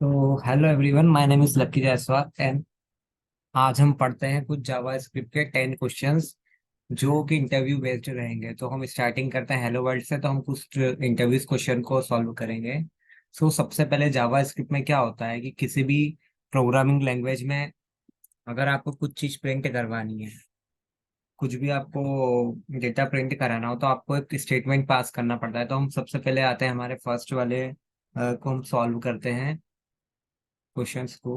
तो hello everyone, my name is lucky Jaiswal and आज हम पढ़ते हैं कुछ जावा स्क्रिप्ट के 10 क्वेश्चंस जो कि इंटरव्यू बेस्ड रहेंगे। तो हम स्टार्टिंग करते हैं हेलो वर्ल्ड से। तो हम कुछ इंटरव्यूज क्वेश्चन को सॉल्व करेंगे। सबसे पहले जावा स्क्रिप्ट में क्या होता है कि किसी भी प्रोग्रामिंग लैंग्वेज में अगर आपको कुछ चीज प्रिंट करवानी है, कुछ भी आपको डेटा प्रिंट कराना हो, तो आपको एक स्टेटमेंट पास करना पड़ता है। तो हम सबसे पहले आते हैं हमारे फर्स्ट वाले को हम सॉल्व करते हैं क्वेश्चंस को।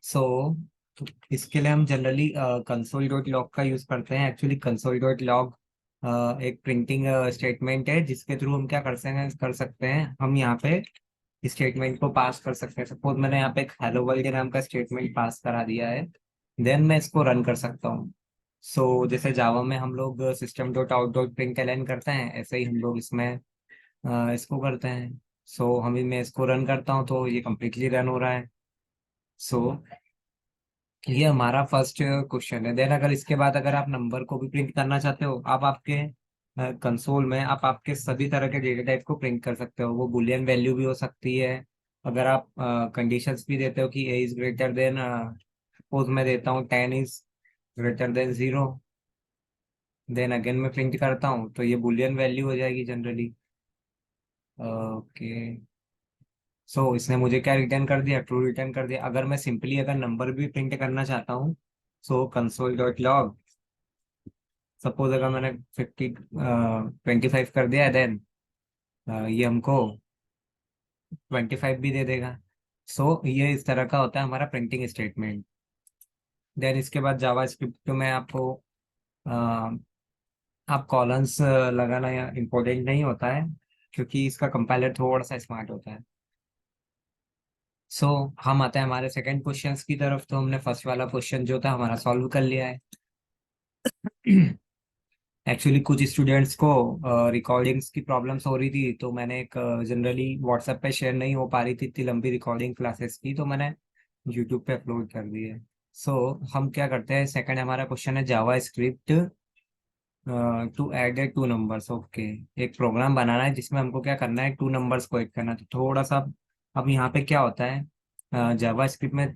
सो इसके लिए हम जनरली कंसोल डॉट लॉग का यूज करते हैं। एक्चुअली कंसोल डॉट लॉग एक प्रिंटिंग स्टेटमेंट है जिसके थ्रू हम क्या कर सकते हैं, हम यहाँ पे स्टेटमेंट को पास कर सकते हैं। सपोज मैंने यहाँ पे एक हेलो वर्ल्ड नाम का स्टेटमेंट पास करा दिया है, देन मैं इसको रन कर सकता हूँ। जैसे जावा में हम लोग system dot out dot print align करते हैं, ऐसे ही हम लोग इसमें इसको करते हैं। मैं इसको रन करता हूँ तो ये कम्प्लीटली रन हो रहा है। सो ये हमारा फर्स्ट क्वेश्चन है। देन अगर इसके बाद अगर आप नंबर को भी प्रिंट करना चाहते हो, आप आपके कंसोल में आप आपके सभी तरह के डेटा टाइप को प्रिंट कर सकते हो। वो बुलियन वैल्यू भी हो सकती है। अगर आप कंडीशंस भी देते हो कि A is greater than, suppose मैं देता हूँ 10 is greater than 0, then again मैं प्रिंट करता हूँ तो ये बुलियन वैल्यू हो जाएगी जनरली। ओके। इसने मुझे क्या रिटर्न कर दिया, ट्रू रिटर्न कर दिया। अगर मैं सिंपली अगर नंबर भी प्रिंट करना चाहता हूँ, कंसोल डॉट लॉग, सपोज अगर मैंने 25 कर दिया है, देन ये हमको 25 भी दे देगा। ये इस तरह का होता है हमारा प्रिंटिंग स्टेटमेंट। देन इसके बाद जावा स्क्रिप्ट में आपको अ, आप कॉलन्स लगाना या इम्पोर्टेंट नहीं होता है, क्योंकि इसका कंपाइलर थोड़ा सा स्मार्ट होता है। सो हम आते हैं हमारे सेकंड क्वेश्चंस की तरफ। तो हमने फर्स्ट वाला क्वेश्चन जो था हमारा सॉल्व कर लिया है। एक्चुअली कुछ स्टूडेंट्स को रिकॉर्डिंग्स की प्रॉब्लम्स हो रही थी, तो मैंने एक जनरली व्हाट्सएप पे शेयर नहीं हो पा रही थी इतनी लंबी रिकॉर्डिंग क्लासेस की, तो मैंने यूट्यूब पे अपलोड कर दी है। हम क्या करते हैं, सेकंड हमारा क्वेश्चन है जावा script to add a two numbers. Okay, एक प्रोग्राम बनाना है जिसमें हमको क्या करना है, टू नंबर्स को ऐड करना है। तो थोड़ा सा अब यहाँ पे क्या होता है जावा स्क्रिप्ट में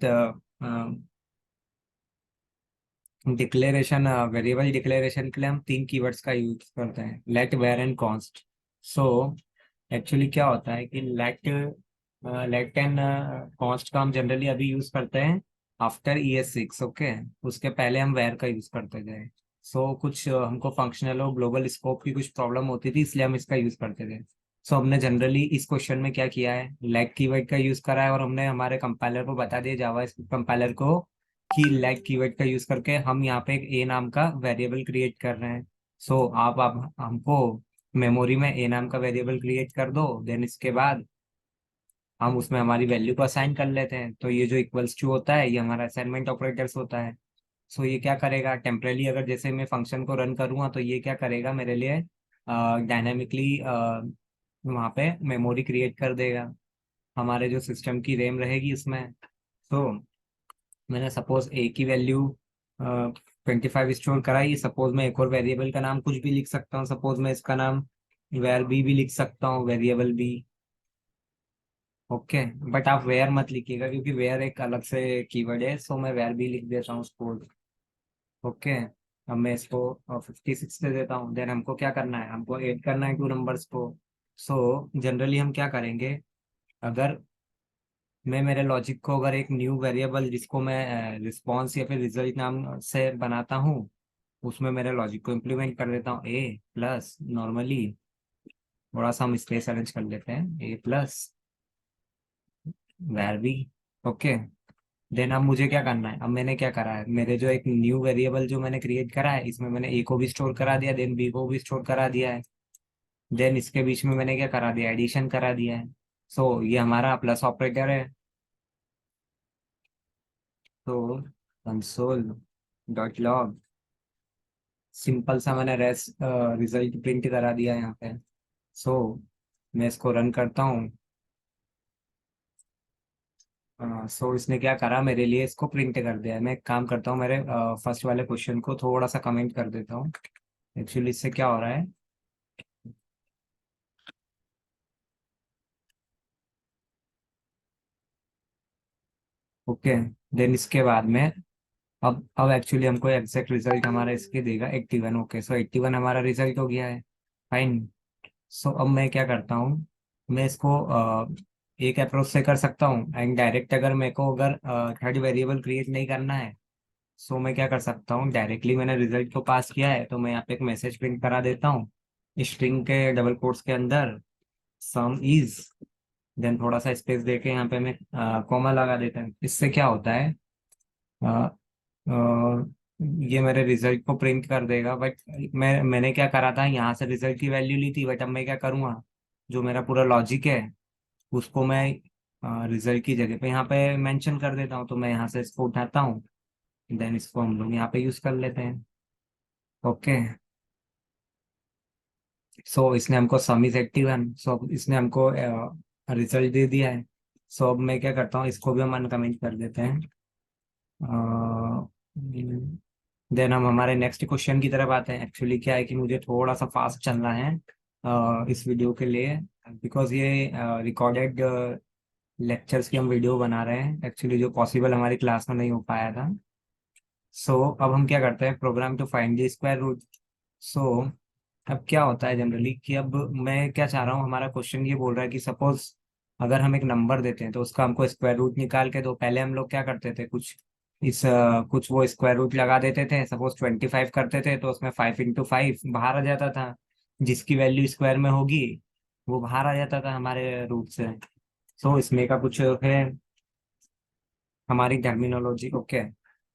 डिक्लेरेशन, वेरिएबल डिक्लेरेशन के लिए हम 3 कीवर्ड्स का यूज करते हैं, let, var and const. So actually क्या होता है कि लेट एंड कॉन्स्ट का हम जनरली अभी यूज करते हैं आफ्टर ES6। ओके, उसके पहले हम वेर का यूज करते थे। कुछ हमको फंक्शनल और ग्लोबल स्कोप की कुछ प्रॉब्लम होती थी, इसलिए हम इसका यूज करते थे। हमने जनरली इस क्वेश्चन में क्या किया है, लेट कीवर्ड का यूज करा है, और हमने हमारे कंपाइलर को बता दिया, जावा कंपाइलर को, कि लेट कीवर्ड का यूज करके हम यहाँ पे एक ए नाम का वेरिएबल क्रिएट कर रहे हैं। आप हमको मेमोरी में ए नाम का वेरिएबल क्रिएट कर दो, देन इसके बाद हम उसमें हमारी वैल्यू को असाइन कर लेते हैं। तो ये जो इक्वल्स टू होता है, ये हमारा असाइनमेंट ऑपरेटर्स होता है। ये क्या करेगा, टेम्परेली अगर जैसे मैं फंक्शन को रन करूँगा तो ये क्या करेगा मेरे लिए, डायनामिकली वहाँ पे मेमोरी क्रिएट कर देगा, हमारे जो सिस्टम की रैम रहेगी उसमें। तो मैंने सपोज ए की वैल्यू 25 स्टोर कराई। सपोज मैं एक और वेरिएबल का नाम कुछ भी लिख सकता हूँ, सपोज मैं इसका नाम वेर बी भी लिख सकता हूँ, वेरिएबल बी। ओके, बट आप वेयर मत लिखिएगा क्योंकि वेयर एक अलग से कीवर्ड है। मैं वेयर बी लिख देता हूँ सपोज। ओके, अब मैं इसको 56 दे देता हूँ। देन हमको क्या करना है, हमको ऐड करना है टू नंबर्स को। जनरली हम क्या करेंगे, अगर मैं मेरे लॉजिक को अगर एक न्यू वेरिएबल जिसको मैं रिस्पॉन्स या फिर रिजल्ट नाम से बनाता हूँ, उसमें मेरे लॉजिक को इम्प्लीमेंट कर देता हूँ, ए प्लस, नॉर्मली थोड़ा सा हम स्पेस अरेंज कर लेते हैं, ए प्लस वैर बी। ओके, देन अब मुझे क्या करना है, अब मैंने क्या करा है, मेरे जो एक न्यू वेरिएबल जो मैंने क्रिएट करा है, इसमें मैंने ए को भी स्टोर करा दिया, देन बी को भी स्टोर करा दिया है। देन इसके बीच में मैंने क्या करा दिया, एडिशन करा दिया है। ये हमारा प्लस ऑपरेटर है। तो कंसोल डॉट लॉग, सिंपल सा मैंने रेस रिजल्ट प्रिंट करा दिया है यहाँ पे। सो मैं इसको रन करता हूँ। इसने क्या करा, मेरे लिए इसको प्रिंट कर दिया है। मैं एक काम करता हूँ, मेरे फर्स्ट वाले क्वेश्चन को थोड़ा सा कमेंट कर देता हूँ। एक्चुअली इससे क्या हो रहा है, ओके। देन इसके बाद में अब एक्चुअली हमको एग्जैक्ट रिजल्ट हमारा इसके देगा 81। ओके, सो 81 हमारा रिजल्ट हो गया है। फाइन। सो अब मैं क्या करता हूँ, मैं इसको एक अप्रोच से कर सकता हूँ एंड डायरेक्ट, अगर मेरे को अगर थर्ड वेरिएबल क्रिएट नहीं करना है, सो मैं क्या कर सकता हूँ, डायरेक्टली मैंने रिजल्ट को पास किया है तो मैं यहाँ पे एक मैसेज प्रिंट करा देता हूँ स्ट्रिंग के डबल कोट्स के अंदर, सम इज, देन थोड़ा सा स्पेस देके यहाँ पे मैं कॉमा लगा देता हूँ। इससे क्या होता है, अ, अ, ये मेरे रिजल्ट को प्रिंट कर देगा, बट मैंने क्या करा था, यहाँ से रिजल्ट की वैल्यू ली थी, बट अब मैं क्या करूँगा, जो मेरा पूरा लॉजिक है उसको मैं रिजल्ट की जगह पे यहाँ पे मेंशन कर देता हूँ। तो मैं यहाँ से इसको उठाता हूँ, देन इसको हम लोग यहाँ पे यूज कर लेते हैं। ओके। सो इसने हमको सम इज 81, सो इसने हमको रिजल्ट दे दिया है। सो अब मैं क्या करता हूँ, इसको भी हम अनकमेंट कर देते हैं। देन हम हमारे नेक्स्ट क्वेश्चन की तरफ आते हैं। एक्चुअली क्या है कि मुझे थोड़ा सा फास्ट चलना है इस वीडियो के लिए, बिकॉज ये रिकॉर्डेड लेक्चर्स की हम वीडियो बना रहे हैं एक्चुअली, जो पॉसिबल हमारी क्लास में नहीं हो पाया था। सो अब हम क्या करते हैं, program to find the square root. So अब क्या होता है जनरली कि अब मैं क्या चाह रहा हूँ, हमारा क्वेश्चन ये बोल रहा है कि सपोज अगर हम एक नंबर देते हैं तो उसका हमको स्क्वायर रूट निकाल के दो। पहले हम लोग क्या करते थे, कुछ वो स्क्वायर रूट लगा देते थे, सपोज 25 करते थे तो उसमें 5 × 5 बाहर आ जाता था, जिसकी वैल्यू स्क्वायर में होगी वो बाहर आ जाता था हमारे रूट से। सो इसमें का कुछ है हमारी टर्मिनोलॉजी। ओके।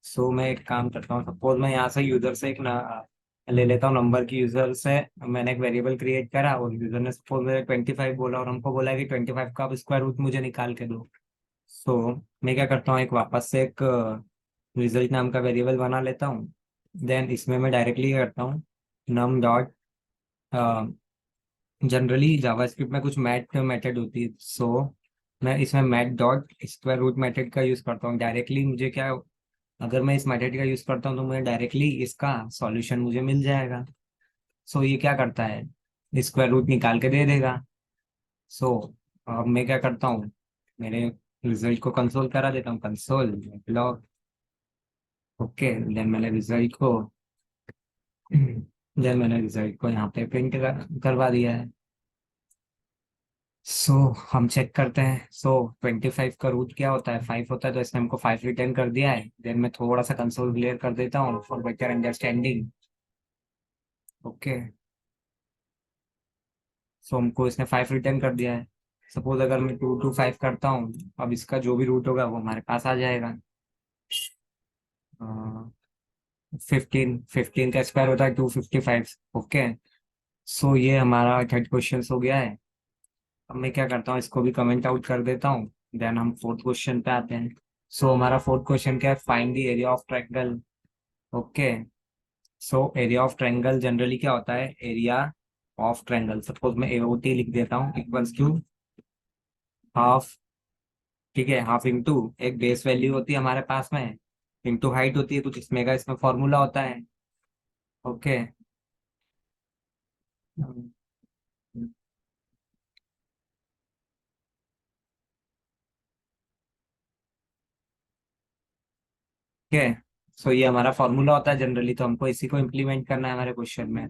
सो मैं एक काम करता हूँ, सपोज मैं यहाँ से यूजर से एक ना ले लेता हूँ नंबर की, यूजर से मैंने एक वेरिएबल क्रिएट करा और यूजर ने सपोज मुझे 25 बोला और हमको बोला कि 25 का आप स्क्वायर रूट मुझे निकाल के दो। सो मैं क्या करता हूँ, एक वापस से एक रिजल्ट नाम का वेरिएबल बना लेता हूँ। देन इसमें मैं डायरेक्टली करता हूँ नम डॉट, जनरली जावास्क्रिप्ट में कुछ मैथ मेथड होती है, सो मैं इसमें math dot square root method का यूज करता हूँ डायरेक्टली। मुझे क्या, अगर मैं इस मेथड का यूज करता हूँ तो मुझे डायरेक्टली इसका सॉल्यूशन मुझे मिल जाएगा। सो ये क्या करता है, स्क्वायर रूट निकाल के दे देगा। सो अब मैं क्या करता हूँ, मेरे रिजल्ट को कंसोल करा देता हूँ, कंसोल लॉग। ओके। देन मैंने रिजल्ट को यहाँ पे प्रिंट करवा दिया है। सो हम चेक करते हैं। सो 25 का रूट क्या होता है, 5 होता है, तो इसने हमको 5 रिटर्न कर दिया है। देन मैं थोड़ा सा कंसोल क्लियर कर देता हूँ फॉर बेटर अंडरस्टैंडिंग। ओके। सो हमको इसने 5 रिटर्न कर दिया है। सपोज अगर मैं 2 to 5 करता हूँ, अब इसका जो भी रूट होगा वो हमारे पास आ जाएगा। 15 का स्क्वायर होता है 255। ओके। सो ये हमारा थर्ड क्वेश्चन हो गया है। अब मैं क्या करता हूँ, इसको भी कमेंट आउट कर देता हूँ। देन हम फोर्थ क्वेश्चन पे आते हैं। सो हमारा फोर्थ क्वेश्चन क्या है, find the area of triangle. Okay. So area of triangle generally क्या होता है, एरिया ऑफ ट्रायंगल, सपोज मैं एओटी लिख देता हूँ इक्वल्स टू हाफ। ठीक है, हाफ इंटू एक बेस वैल्यू होती है हमारे पास में, इंटू हाइट होती है कुछ, इसमें का इसमें फॉर्मूला होता है। ओके। ठीक है। सो ये हमारा फॉर्मूला होता है जनरली, तो हमको इसी को इम्प्लीमेंट करना है हमारे क्वेश्चन में।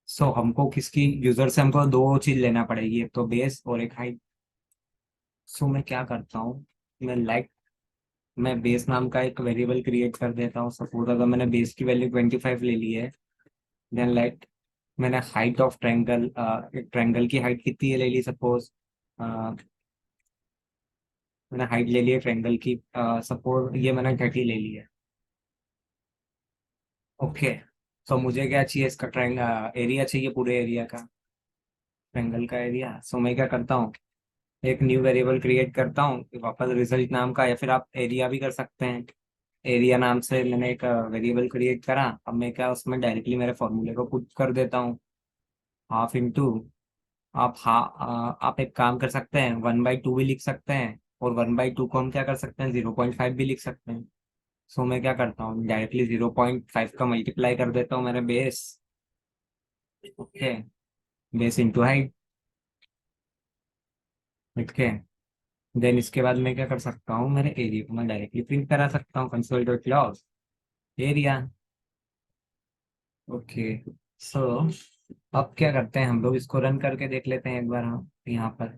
सो हमको किसकी यूजर से हमको दो चीज लेना पड़ेगी, एक तो बेस और एक हाइट। सो मैं क्या करता हूँ, मैं लाइक मैं बेस नाम का एक वेरिएबल क्रिएट कर देता हूँ। सपोज अगर मैंने बेस की वैल्यू 25 ले ली है, देन लाइक मैंने हाइट ऑफ ट्रायंगल, एक ट्रायंगल की हाइट कितनी है ले ली, सपोज मैंने हाइट ले ली है ट्रायंगल की, सपोज ये मैंने 30 ले ली है। ओके। तो मुझे क्या चाहिए, इसका ट्रायंगल एरिया चाहिए, पूरे एरिया का, ट्रायंगल का एरिया। सो मैं क्या करता हूँ, एक न्यू वेरिएबल क्रिएट करता हूँ वापस रिजल्ट नाम का, या फिर आप एरिया भी कर सकते हैं। एरिया नाम से मैंने एक वेरिएबल क्रिएट करा। अब मैं क्या उसमें डायरेक्टली मेरे फॉर्मूले को पुट कर देता हूँ, हाफ इंटू, आप एक काम कर सकते हैं, 1/2 भी लिख सकते हैं, और 1/2 को हम क्या कर सकते हैं, 0.5 भी लिख सकते हैं। सो मैं क्या करता हूँ, डायरेक्टली 0.5 का मल्टीप्लाई कर देता हूँ मेरे base. Okay. Base into height. Okay. Then इसके बाद मैं क्या कर सकता हूँ, मेरे एरिया को मैं डायरेक्टली प्रिंट करा सकता हूँ, console dot log area. Okay. So अब क्या करते हैं, हम लोग इसको रन करके देख लेते हैं एक बार हम यहाँ पर।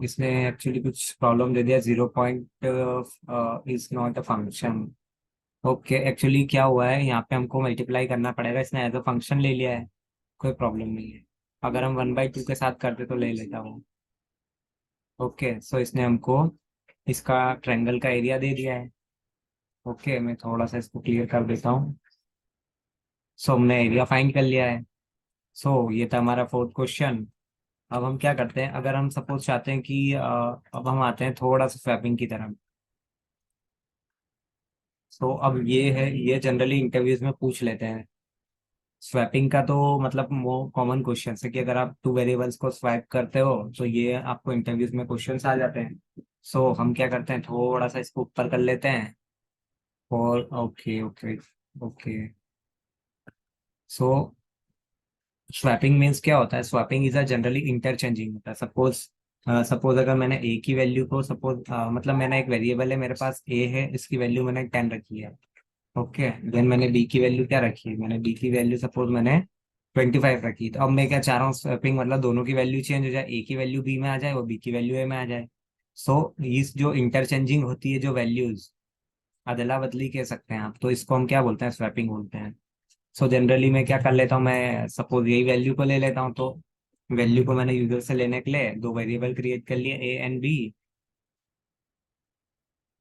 इसने एक्चुअली कुछ प्रॉब्लम दे दिया, 0 point is not a function. Okay, actually क्या हुआ है, यहाँ पे हमको मल्टीप्लाई करना पड़ेगा, इसने एज अ फंक्शन ले लिया है। कोई प्रॉब्लम नहीं है, अगर हम 1/2 के साथ करते तो ले लेता वो। ओके, सो इसने हमको इसका ट्रायंगल का एरिया दे दिया है। ओके, मैं थोड़ा सा इसको क्लियर कर देता हूँ। सो हमने एरिया फाइंड कर लिया है। ये था हमारा फोर्थ क्वेश्चन। अब हम क्या करते हैं, अगर हम सपोज चाहते हैं कि अब हम आते हैं थोड़ा सा स्वैपिंग की तरफ। अब ये है, ये जनरली इंटरव्यूज में पूछ लेते हैं। स्वैपिंग का तो मतलब वो कॉमन क्वेश्चन है कि अगर आप टू वेरिएबल्स को स्वैप करते हो तो ये आपको इंटरव्यूज में क्वेश्चंस आ जाते हैं। हम क्या करते हैं, थोड़ा सा इसको ऊपर कर लेते हैं। और ओके ओके ओके। सो स्वैपिंग मीन्स क्या होता है, swapping is a generally interchanging होता है। सपोज अगर मैंने ए की वैल्यू को सपोज मतलब मैंने एक वेरिएबल है मेरे पास ए है, इसकी वैल्यू मैंने 10 रखी है। ओके, देन मैंने बी की वैल्यू क्या रखी है, मैंने बी की वैल्यू सपोज मैंने 25 रखी। तो अब मैं क्या चाह रहा हूँ, स्वैपिंग मतलब दोनों की वैल्यू चेंज हो जाए, ए की वैल्यू बी में आ जाए और बी की वैल्यू ए में आ जाए। इस जो इंटरचेंजिंग होती है जो वैल्यूज, अदला बदली कह सकते हैं आप, तो इसको हम क्या बोलते हैं, स्वैपिंग बोलते हैं। जनरली मैं क्या कर लेता हूँ, मैं सपोज यही वैल्यू को ले लेता हूँ। तो वैल्यू को मैंने यूजर से लेने के लिए दो वेरिएबल क्रिएट कर लिए, A and B.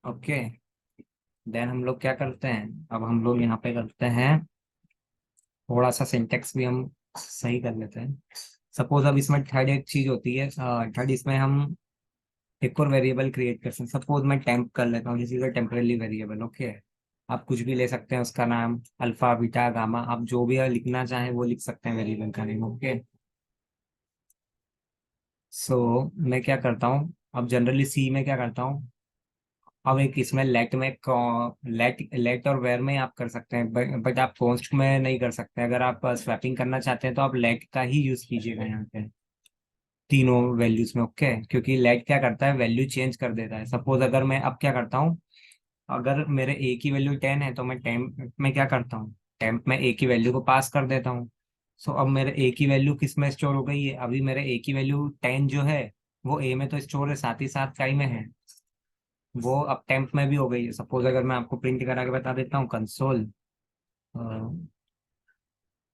Okay, then हम लोग क्या करते हैं, अब हम लोग यहाँ पे करते हैं थोड़ा सा सिंटेक्स भी हम सही कर लेते हैं। सपोज अब इसमें थर्ड एक चीज होती है, थर्ड इसमें हम एक और वेरिएबल क्रिएट कर सकते हैं। सपोज मैं टेम्प कर लेता हूँ, this is a temporary variable. Okay, आप कुछ भी ले सकते हैं, उसका नाम अल्फा बीटा गामा, आप जो भी लिखना चाहें वो लिख सकते हैं वेरिएबल का नेम। ओके। मैं क्या करता हूँ, अब जनरली सी में क्या करता हूँ, अब एक इसमें लेट में, लेट लेट और वेर में आप कर सकते हैं, बट आप कॉन्स्ट में नहीं कर सकते। अगर आप स्वैपिंग करना चाहते हैं तो आप लेट का ही यूज कीजिएगा यहाँ पे तीनों वैल्यूज में। ओके, क्योंकि लेट क्या करता है, वैल्यू चेंज कर देता है। सपोज अगर मैं अब क्या करता हूँ, अगर मेरे ए की वैल्यू 10 है तो मैं टेम्प में क्या करता हूँ, टेम्प में ए की वैल्यू को पास कर देता हूँ। अब मेरे ए की वैल्यू किस में स्टोर हो गई है, अभी मेरे ए की वैल्यू 10 जो है वो ए में तो स्टोर है, साथ ही साथ काई में है, वो अब टेम्प में भी हो गई है। सपोज अगर मैं आपको प्रिंट करा के बता देता हूँ, कंसोल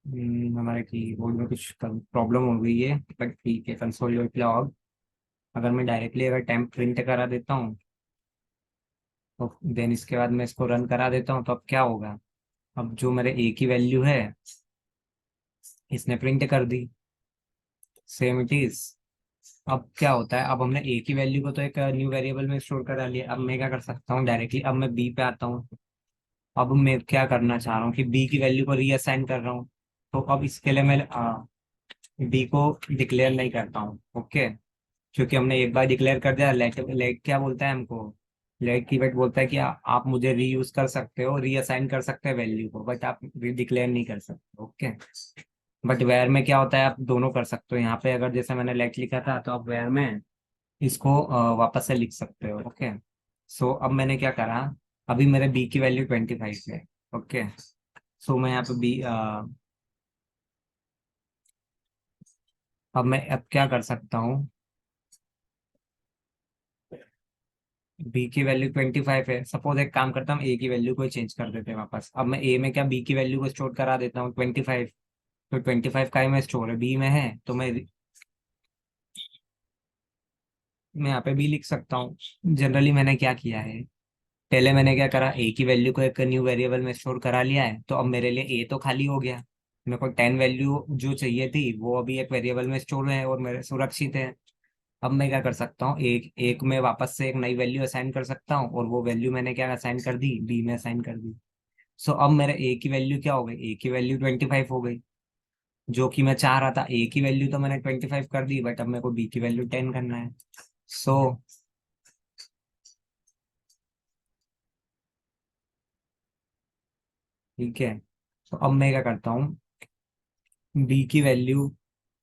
हमारे कीबोर्ड में कुछ प्रॉब्लम हो गई है, बट ठीक है, कंसोल डॉट लॉग। अगर मैं डायरेक्टली अगर टेम्प प्रिंट करा देता हूँ तो देन इसके बाद मैं इसको रन करा देता हूँ, तो अब क्या होगा, अब जो मेरे ए की वैल्यू है इसने प्रिंट कर दी, सेम इट इज। अब क्या होता है, अब हमने ए की वैल्यू को तो एक न्यू वेरिएबल में स्टोर करा लिया। अब मैं क्या कर सकता हूँ डायरेक्टली, अब मैं बी पे आता हूँ। अब मैं क्या करना चाह रहा हूँ कि बी की वैल्यू को रीअसाइन कर रहा हूँ। तो अब इसके लिए मैं बी को डिक्लेयर नहीं करता हूँ। ओके, क्योंकि हमने एक बार डिक्लेयर कर दिया। लेट लेट क्या बोलता है हमको, लेट की वेट बोलता है कि आप मुझे रीयूज कर सकते हो, रीअसाइन कर सकते हैं वैल्यू को, बट आप डिक्लेयर नहीं कर सकते। ओके, बट वेयर में क्या होता है, आप दोनों कर सकते हो। यहाँ पे अगर जैसे मैंने लेट लिखा था तो आप वेयर में इसको वापस से लिख सकते हो। ओके, अब मैंने क्या करा, अभी मेरे बी की वैल्यू 25 है। ओके, मैं यहाँ पे बी, अब मैं अब क्या कर सकता हूँ, बी की वैल्यू 25 है। सपोज एक काम करता हूँ, ए की वैल्यू को चेंज कर देते हैं वापस। अब मैं ए में क्या बी की वैल्यू को स्टोर करा देता हूँ 25। तो 25 का ही में स्टोर है, बी में है, तो मैं यहाँ पे बी लिख सकता हूँ। जनरली मैंने क्या किया है, पहले मैंने क्या करा, ए की वैल्यू को एक न्यू वेरिएबल में स्टोर करा लिया है, तो अब मेरे लिए ए तो खाली हो गया। मेरे को 10 वैल्यू जो चाहिए थी वो अभी एक वेरिएबल में स्टोर है और मेरे सुरक्षित है। अब मैं क्या कर सकता हूँ, एक एक में वापस से एक नई वैल्यू असाइन कर सकता हूँ, और वो वैल्यू मैंने क्या असाइन कर दी, बी में असाइन कर दी। अब मेरे ए की वैल्यू क्या हो गई, ए की वैल्यू 25 हो गई। जो कि मैं चाह रहा था, ए की वैल्यू तो मैंने 25 कर दी, बट अब मेरे को बी की वैल्यू 10 करना है। सो ठीक है, अब मैं क्या करता हूँ, बी की वैल्यू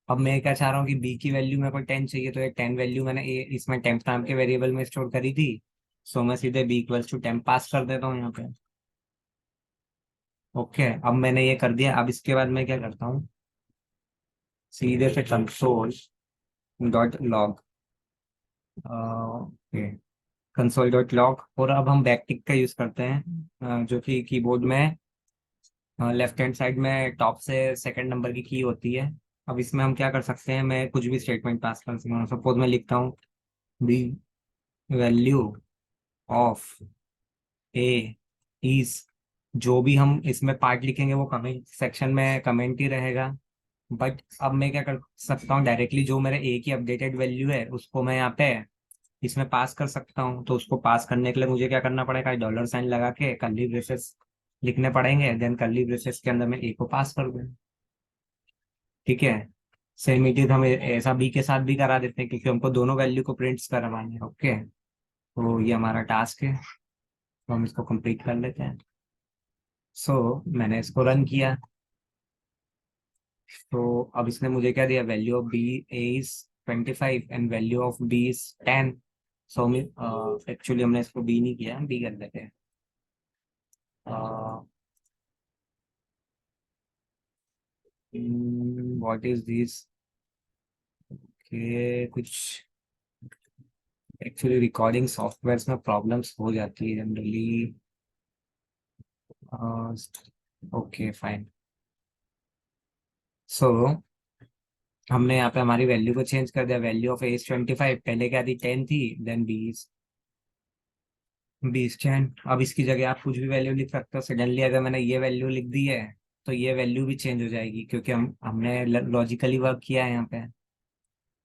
अब मैं क्या चाह रहा हूँ कि बी की वैल्यू मेरे को 10 चाहिए, तो ये 10 वैल्यू मैंने इसमें टेम्प नाम के वेरिएबल में स्टोर करी थी। सो मैं सीधे बी इक्वल्स टू टेम्प पास कर देता हूँ यहाँ पे। ओके, अब मैंने ये कर दिया। अब इसके बाद मैं क्या करता हूँ, सीधे से console dot log, okay, console dot log. और अब हम बैकटिक का यूज करते हैं, जो कि कीबोर्ड में लेफ्ट हैंड साइड में टॉप से सेकंड नंबर की की होती है। अब इसमें हम क्या कर सकते हैं, मैं कुछ भी स्टेटमेंट पास कर सकता हूँ। सपोज मैं लिखता हूँ दी वैल्यू ऑफ ए इज, जो भी हम इसमें पार्ट लिखेंगे वो कमेंट सेक्शन में कमेंट ही रहेगा। बट अब मैं क्या कर सकता हूँ, डायरेक्टली जो मेरे ए की अपडेटेड वैल्यू है उसको मैं यहाँ पे इसमें पास कर सकता हूँ। तो उसको पास करने के लिए मुझे क्या करना पड़ेगा, डॉलर साइन लगा के कर्ली ब्रेसेस लिखने पड़ेंगे, देन कर्ली ब्रेसेस के अंदर मैं ए को पास कर दूँ। ठीक है, सेम इट इज हम ऐसा बी के साथ भी करा देते हैं, क्योंकि हमको दोनों वैल्यू को प्रिंट्स करवानी है। ओके, तो ये हमारा टास्क है, तो हम इसको कंप्लीट कर लेते हैं। मैंने इसको रन किया। तो अब इसने मुझे क्या दिया, value of B is 25 and value of B is 10। So actually हमने इसको बी नहीं किया, बी कर देते हैं। व्हाट इज दिस, के कुछ एक्चुअली रिकॉर्डिंग सॉफ्टवेयर में प्रॉब्लम्स हो जाती है जनरली। Okay fine. सो हमने यहाँ पे हमारी वैल्यू को चेंज कर दिया। वैल्यू ऑफ ए इज 25, पहले क्या थी, 10 थी, देन बी इज 10। अब इसकी जगह आप कुछ भी वैल्यू लिख सकते हो। सडनली अगर मैंने ये वैल्यू लिख दी है तो ये वैल्यू भी चेंज हो जाएगी, क्योंकि हमने लॉजिकली वर्क किया है यहाँ पे।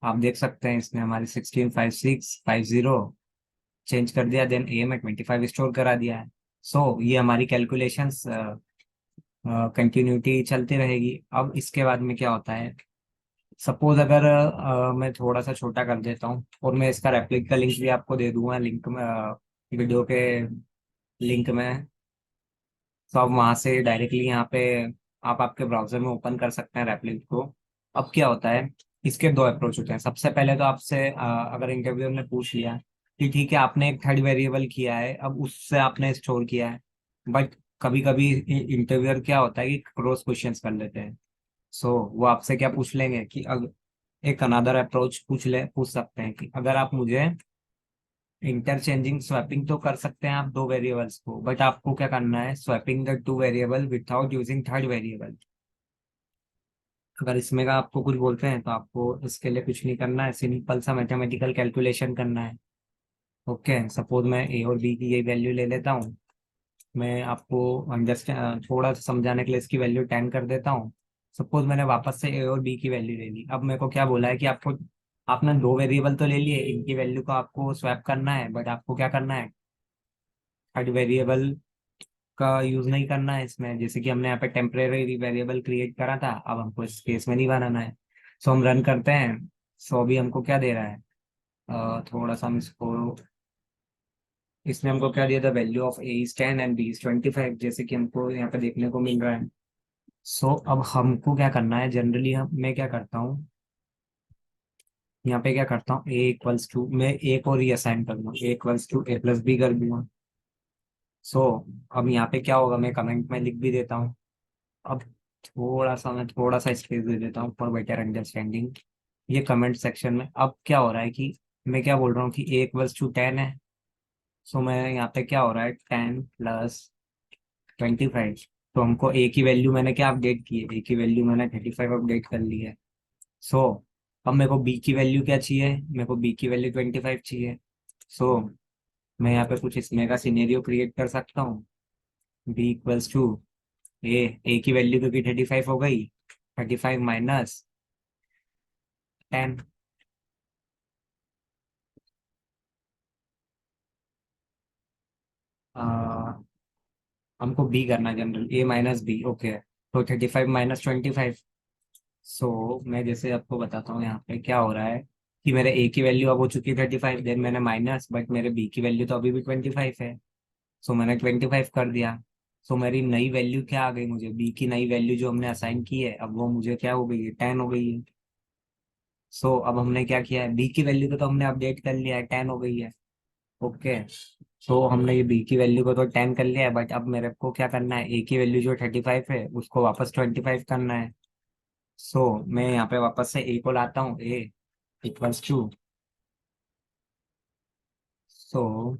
आप देख सकते हैं इसने हमारे 165650 चेंज कर दिया, देन ए में 25 स्टोर करा दिया है। ये हमारी कैलकुलेशंस कंटिन्यूटी चलती रहेगी। अब इसके बाद में क्या होता है, सपोज अगर मैं थोड़ा सा छोटा कर देता हूँ और मैं इसका रेप्लिका लिंक भी आपको दे दूंगा लिंक में, वीडियो के लिंक में। तो आप वहां से डायरेक्टली यहाँ पे आप आपके ब्राउजर में ओपन कर सकते हैं रेप्लिक को। अब क्या होता है, इसके दो अप्रोच होते हैं। सबसे पहले तो आपसे अगर इंटरव्यूअर ने पूछ लिया कि ठीक है आपने एक थर्ड वेरिएबल किया है, अब उससे आपने स्टोर किया है, बट कभी कभी इंटरव्यूअर क्या होता है कि क्रॉस क्वेश्चंस कर लेते हैं। वो आपसे क्या पूछ लेंगे कि एक अनदर अप्रोच पूछ सकते हैं कि अगर आप मुझे इंटरचेंजिंग स्वैपिंग तो कर सकते हैं आप दो वेरिएबल्स को, बट आपको क्या करना है, swapping the two variable without using third variable. अगर इसमें का आपको कुछ बोलते हैं तो आपको इसके लिए कुछ नहीं करना है, सिंपल सा मैथमेटिकल कैलकुलेशन करना है। ओके, सपोज मैं ए और बी की ये वैल्यू ले लेता हूँ। मैं आपको अंडरस्टैंड थोड़ा सा समझाने के लिए इसकी वैल्यू 10 कर देता हूँ। सपोज मैंने वापस से ए और बी की वैल्यू ले ली। अब मेरे को क्या बोला है कि आपको, आपने दो वेरिएबल तो ले लिए, इनकी वैल्यू को आपको स्वैप करना है, बट आपको क्या करना है, थर्ड वेरिएबल का यूज नहीं करना है इसमें। जैसे कि हमने यहाँ पे टेम्परेरी वेरिएबल क्रिएट करा था, अब हमको इस केस में नहीं बनाना है। हम रन करते हैं। अभी हमको क्या दे रहा है, थोड़ा सा हम इसको, इसने हमको क्या दिया था, value of A is 10 and B is 25, जैसे कि हमको यहाँ पे देखने को मिल रहा है। अब हमको क्या करना है, जनरली मैं क्या करता हूँ, यहाँ पे क्या करता हूँ, ए इक्वल्स टू, मैं एक और ही असाइन कर दूँ, A equals to A plus B कर दूंगा। सो अब यहाँ पे क्या होगा, मैं कमेंट में लिख भी देता हूँ। अब थोड़ा सा स्पेस दे देता हूँ फॉर बेटर अंडरस्टैंडिंग। ये कमेंट सेक्शन में अब क्या हो रहा है कि मैं क्या बोल रहा हूँ कि ए इक्वल्स टू 10 है। मैं यहाँ पे क्या हो रहा है, 10 + 25। तो हमको ए की वैल्यू मैंने क्या अपडेट की है, ए की वैल्यू मैंने 35 अपडेट कर ली है। सो अब मेरे को बी की वैल्यू क्या चाहिए, मेरे को बी की वैल्यू 25 चाहिए। सो मैं यहाँ पे कुछ इसमें का सिनेरियो क्रिएट कर सकता हूँ। बी इक्वल्स टू ए, ए की वैल्यू क्योंकि 35 हो गई, 35 माइनस 10। हमको बी करना है जनरल, ए माइनस बी। ओके, तो 35 - 25। मैं जैसे आपको बताता हूँ यहाँ पे क्या हो रहा है कि मेरे ए की वैल्यू अब हो चुकी है 35, देन मैंने माइनस, बट मेरे बी की वैल्यू तो अभी भी 25 है। मैंने 25 कर दिया। मेरी नई वैल्यू क्या आ गई, मुझे बी की नई वैल्यू जो हमने असाइन की है, अब वो मुझे क्या हो गई है, 10 हो गई है। सो अब हमने क्या किया है, बी की वैल्यू को तो हमने अपडेट कर लिया है, 10 हो गई है। ओके। सो हमने ये बी की वैल्यू को तो 10 कर लिया है, बट अब मेरे को क्या करना है, ए की वैल्यू जो 35 है उसको वापस 25 करना है। सो मैं यहाँ पे वापस से ए को लाता हूँ, ए इक्वल्स टू, सो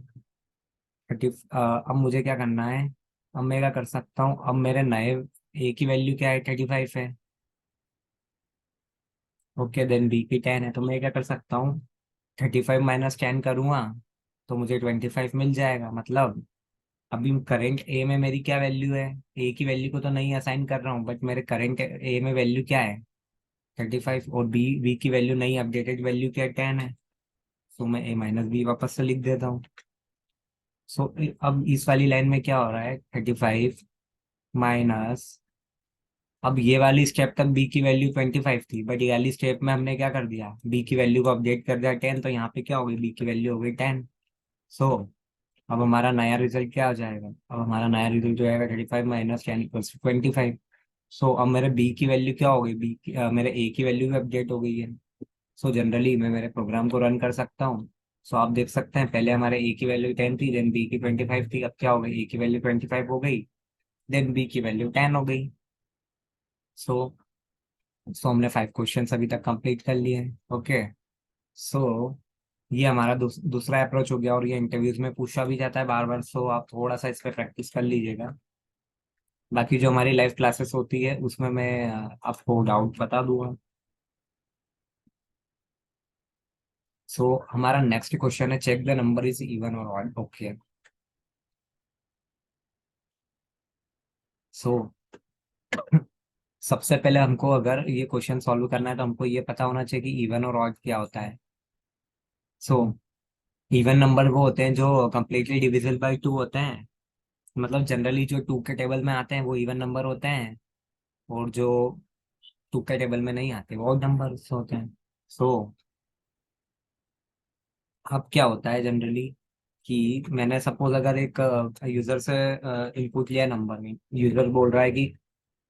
30। अब मुझे क्या करना है, अब मैं क्या कर सकता हूँ, अब मेरे नए ए की वैल्यू क्या है, 35 है। ओके, देन बी की 10 है, तो मैं क्या कर सकता हूँ, 35 - 10 करूँगा तो मुझे 25 मिल जाएगा। मतलब अभी करंट ए में मेरी क्या वैल्यू है, ए की वैल्यू को तो नहीं असाइन कर रहा हूँ, बट मेरे करंट ए में वैल्यू क्या है, 35, और बी बी की वैल्यू नहीं, अपडेटेड वैल्यू क्या है, 10 है। सो मैं ए माइनस बी वापस से लिख देता हूँ। सो अब इस वाली लाइन में क्या हो रहा है, 35 माइनस, अब ये वाली स्टेप तक बी की वैल्यू 25 थी, बट ये वाली स्टेप में हमने क्या कर दिया, बी की वैल्यू को अपडेट कर दिया 10, तो यहाँ पे क्या हो गई, बी की वैल्यू हो गई 10। सो अब हमारा नया रिजल्ट क्या हो जाएगा, अब हमारा नया रिजल्ट जो आएगा 35 - 10 = 25। सो अब मेरे बी की वैल्यू क्या हो गई, मेरे ए की वैल्यू भी अपडेट हो गई है। सो जनरली मैं मेरे प्रोग्राम को रन कर सकता हूँ। सो आप देख सकते हैं, पहले हमारे ए की वैल्यू 10 थी, देन बी की 25 थी, अब क्या हो गई, ए की वैल्यू 25 हो गई, देन बी की वैल्यू 10 हो गई। सो सो हमने 5 क्वेश्चन अभी तक कंप्लीट कर लिए हैं। ओके। सो ये हमारा दूसरा अप्रोच हो गया, और ये इंटरव्यूज में पूछा भी जाता है बार बार, सो आप थोड़ा सा इस पे प्रैक्टिस कर लीजिएगा। बाकी जो हमारी लाइव क्लासेस होती है उसमें मैं आपको डाउट बता दूंगा। सो हमारा नेक्स्ट क्वेश्चन है, check the number is even और ऑड। ओके। सो सबसे पहले हमको अगर ये क्वेश्चन सॉल्व करना है तो हमको ये पता होना चाहिए कि इवन और ऑड क्या होता है। सो इवन नंबर वो होते हैं जो कम्प्लीटली डिविजिबल बाई 2 होते हैं, मतलब जनरली जो 2 के टेबल में आते हैं वो इवन नंबर होते हैं, और जो 2 के टेबल में नहीं आते वो ऑड नंबर होते हैं। सो अब क्या होता है जनरली, कि मैंने सपोज अगर एक यूजर से इनपुट लिया नंबर में, यूजर बोल रहा है कि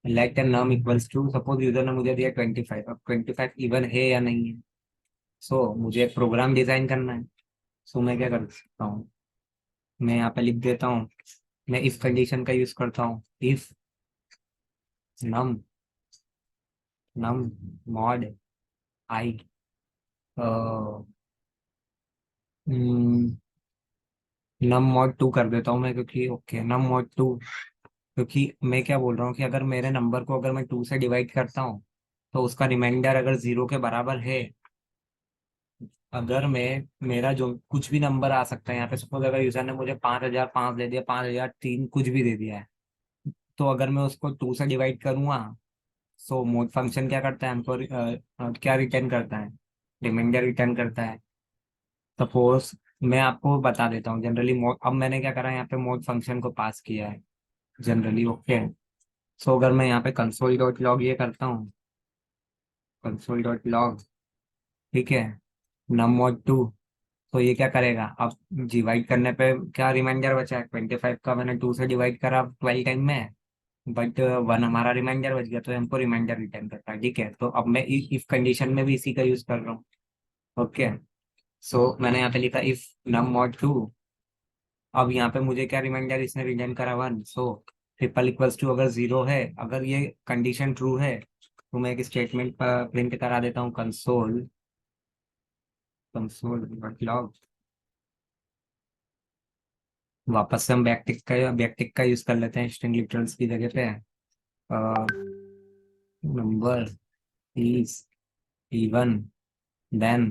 let n num equals to, suppose user ने मुझे दिया 25, अब 25 इवन है या नहीं है। सो मुझे एक प्रोग्राम डिजाइन करना है। सो मैं क्या कर सकता हूँ, मैं यहाँ पे लिख देता हूँ, मैं इफ कंडीशन का यूज करता हूँ, if num num mod i, num mod 2 कर देता हूँ मैं, क्योंकि ओके नम मॉड 2, क्योंकि मैं क्या बोल रहा हूँ कि अगर मेरे नंबर को अगर मैं 2 से डिवाइड करता हूँ तो उसका रिमाइंडर अगर 0 के बराबर है, अगर मैं मेरा जो कुछ भी नंबर आ सकता है यहाँ पे, सपोज अगर यूजर ने मुझे 5005 दे दिया, 5003 कुछ भी दे दिया है, तो अगर मैं उसको 2 से डिवाइड करूंगा, सो मोड फंक्शन क्या करता है हमको, क्या रिटर्न करता है, रिमाइंडर रिटर्न करता है। सपोज मैं आपको बता देता हूँ जनरली मोड, अब मैंने क्या करा, यहाँ पे मोड फंक्शन को पास किया है जनरली। ओके। सो अगर मैं यहाँ पे कंसोल डॉट लॉग ये करता हूँ, कंसोल डॉट लॉग, ठीक है, नम मॉड 2, तो ये क्या करेगा, अब डिवाइड करने पे क्या रिमाइंडर बचा है, 25 का मैंने 2 से डिवाइड करा 12 टाइम में, बट 1 हमारा रिमाइंडर बच गया, तो हमको रिमाइंडर रिटर्न करता है। ठीक है, तो अब मैं इफ कंडीशन में भी इसी का यूज कर रहा हूँ। ओके। सो मैंने यहाँ पे लिखा इफ नम मॉड 2, अब यहाँ पे मुझे क्या रिमाइंडर इसने रिटर्न करा, 1। सो ट्रिपल इक्वल्स टू अगर 0 है, अगर ये कंडीशन ट्रू है, तो मैं एक स्टेटमेंट प्रिंट करा देता हूँ, कंसोल कंसोल डॉट लॉग, वापस से हम बैकटिक का यूज कर लेते हैं स्ट्रिंग लिटरल्स की जगह पे। नंबर इज इवन, देन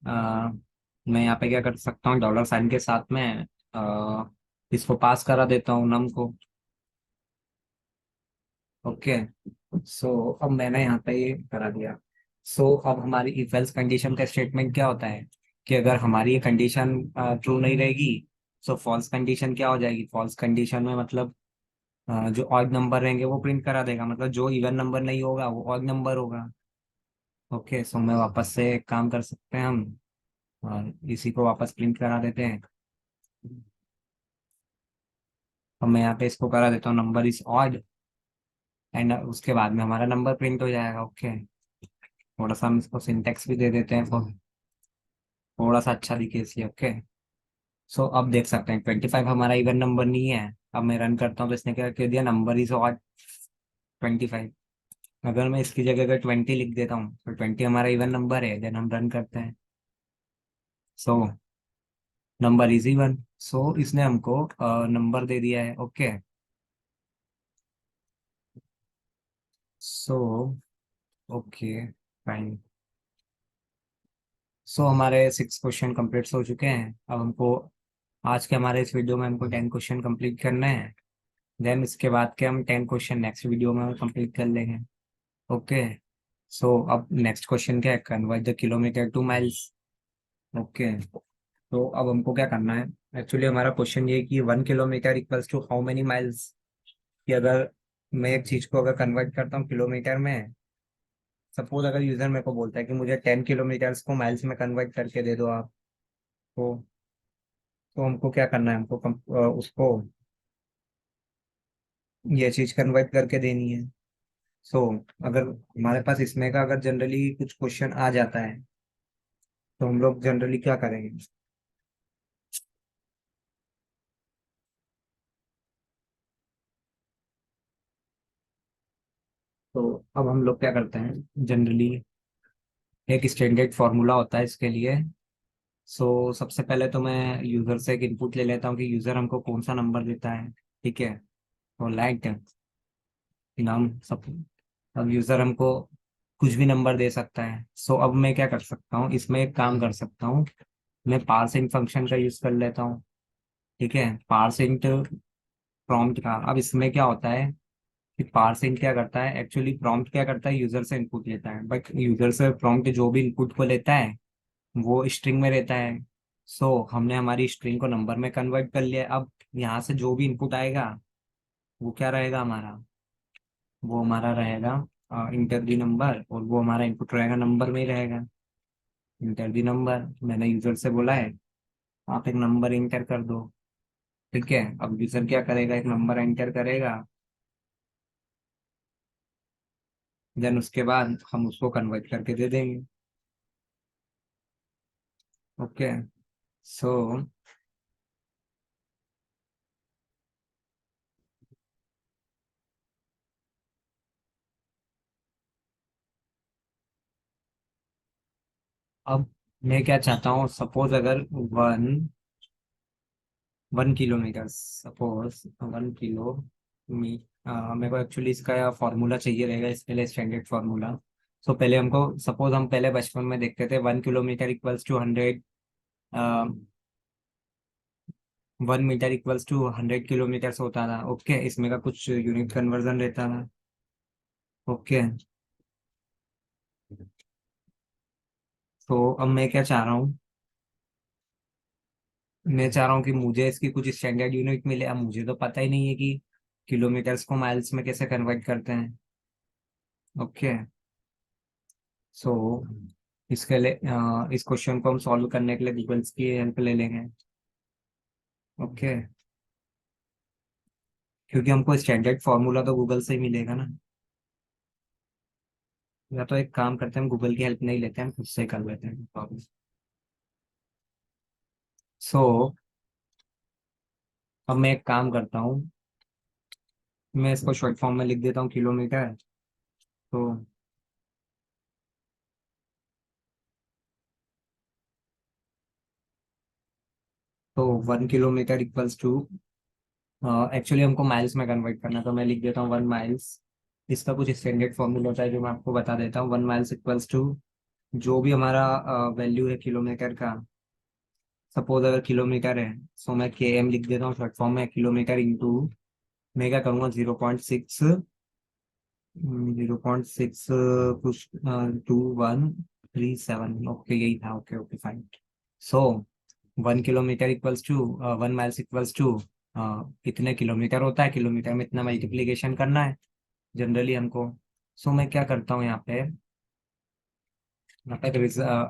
मैं यहाँ पे क्या कर सकता हूँ, डॉलर साइन के साथ में इसको पास करा देता हूँ नम को। ओके। सो अब मैंने यहाँ पे ये करा दिया। सो अब हमारी इफ एल्स कंडीशन का स्टेटमेंट क्या होता है, कि अगर हमारी ये कंडीशन ट्रू नहीं रहेगी, सो फॉल्स कंडीशन क्या हो जाएगी, फॉल्स कंडीशन में मतलब जो ऑड नंबर रहेंगे वो प्रिंट करा देगा, मतलब जो इवन नंबर नहीं होगा वो ऑड नंबर होगा। ओके। सो मैं वापस से एक काम कर सकते हैं हम, और इसी को वापस प्रिंट करा देते हैं। अब मैं यहाँ पे इसको करा देता हूँ नंबर इज ऑड, एंड उसके बाद में हमारा नंबर प्रिंट हो जाएगा। ओके। थोड़ा सा हम इसको सिंटेक्स भी दे देते हैं थोड़ा सा अच्छा दिखे इसलिए। ओके, सो अब देख सकते हैं 25 हमारा इवन नंबर नहीं है। अब मैं रन करता हूँ तो इसने क्या कह दिया, नंबर इज ऑड 25। अगर मैं इसकी जगह अगर 20 लिख देता हूँ तो 20 हमारा इवन नंबर है, देन हम रन करते हैं। So number is even. So इसने हमको नंबर दे दिया है। Okay, so okay fine. So हमारे 6 क्वेश्चन कंप्लीट हो चुके हैं। अब हमको आज के हमारे इस वीडियो में हमको 10 क्वेश्चन कंप्लीट करने हैं। देन इसके बाद के हम 10 क्वेश्चन नेक्स्ट वीडियो में कंप्लीट कर लेंगे। ओके, सो अब नेक्स्ट क्वेश्चन क्या है, convert the kilometre two miles. Okay, तो अब हमको क्या करना है, एक्चुअली हमारा क्वेश्चन ये है कि 1 kilometre equals to how many miles. कि अगर मैं एक चीज को अगर कन्वर्ट करता हूँ किलोमीटर में, सपोज अगर यूजर मेरे को बोलता है कि मुझे 10 किलोमीटर्स को माइल्स में कन्वर्ट करके दे दो आप, तो हमको क्या करना है, हमको उसको ये चीज कन्वर्ट करके देनी है। सो अगर हमारे पास इसमें का अगर जनरली कुछ क्वेश्चन आ जाता है तो हम लोग जनरली क्या करेंगे, तो अब हम लोग क्या करते हैं जनरली, एक स्टैंडर्ड फार्मूला होता है इसके लिए। सो सबसे पहले तो मैं यूजर से एक इनपुट ले लेता हूँ कि यूजर हमको कौन सा नंबर देता है। ठीक है, तो लाइक नाम सब, अब यूजर हमको कुछ भी नंबर दे सकता है। सो अब मैं क्या कर सकता हूँ, इसमें एक काम कर सकता हूँ, मैं पार्सिंग फंक्शन का यूज कर लेता हूँ। ठीक है, पार्सिंग प्रॉम्प्ट का, अब इसमें क्या होता है कि पार्सिंग क्या करता है, एक्चुअली प्रॉम्प्ट क्या करता है, यूजर से इनपुट लेता है, बट यूजर से प्रॉम्प्ट जो भी इनपुट को लेता है वो स्ट्रिंग में रहता है। सो हमने हमारी स्ट्रिंग को नंबर में कन्वर्ट कर लिया। अब यहाँ से जो भी इनपुट आएगा वो क्या रहेगा हमारा, वो हमारा रहेगा इंटर दी नंबर, और वो हमारा इनपुट रहेगा नंबर में ही रहेगा। इंटर दी नंबर, मैंने यूजर से बोला है आप एक नंबर इंटर कर दो। ठीक है, अब यूजर क्या करेगा, एक नंबर एंटर करेगा, देन उसके बाद हम उसको कन्वर्ट करके दे देंगे। ओके, सो अब मैं क्या चाहता हूँ, सपोज अगर वन 1 किलोमीटर, सपोज 1 किलो मी मेरे को एक्चुअली इसका फॉर्मूला चाहिए रहेगा, इसके लिए स्टैंडर्ड फार्मूला। सो पहले हमको, सपोज हम पहले बचपन में देखते थे 1 kilometre equals to 100, 1 metre equals to 100 kilometre होता था। ओके, इसमें का कुछ यूनिट कन्वर्जन रहता था। ओके, तो अब मैं क्या चाह रहा हूँ, मैं चाह रहा हूँ कि मुझे इसकी कुछ स्टैंडर्ड यूनिट मिले। अब मुझे तो पता ही नहीं है कि किलोमीटर्स को माइल्स में कैसे कन्वर्ट करते हैं। ओके, सो इसके लिए इस क्वेश्चन को हम सॉल्व करने के लिए गूगल्स की हेल्प ले लेंगे। ओके, क्योंकि हमको स्टैंडर्ड फार्मूला तो गूगल से ही मिलेगा ना। या तो एक काम करते हैं, हम गूगल की हेल्प नहीं लेते हैं, हम खुद से कर लेते हैं। सो अब मैं एक काम करता हूँ, मैं इसको शॉर्ट फॉर्म में लिख देता हूँ किलोमीटर। तो 1 किलोमीटर इक्वल्स टू, एक्चुअली हमको माइल्स में कन्वर्ट करना है, तो मैं लिख देता हूँ 1 माइल्स। इसका कुछ स्टैंडर्ड फॉर्मूला होता है जो मैं आपको बता देता हूँ। 1 माइल्स इक्वल्स टू जो भी हमारा वैल्यू है किलोमीटर का, सपोज अगर किलोमीटर है, सो मैं के एम लिख देता हूँ शॉर्ट फॉर्म में, किलोमीटर इंटू मैं क्या करूँगा 0.6, 0.6 कुछ 2137। ओके, यही था। Okay okay fine. So 1 kilometre equals to 1 miles equals to कितने किलोमीटर होता है, किलोमीटर में इतना मल्टीप्लीकेशन करना है जनरली हमको। सो मैं क्या करता हूँ यहाँ पे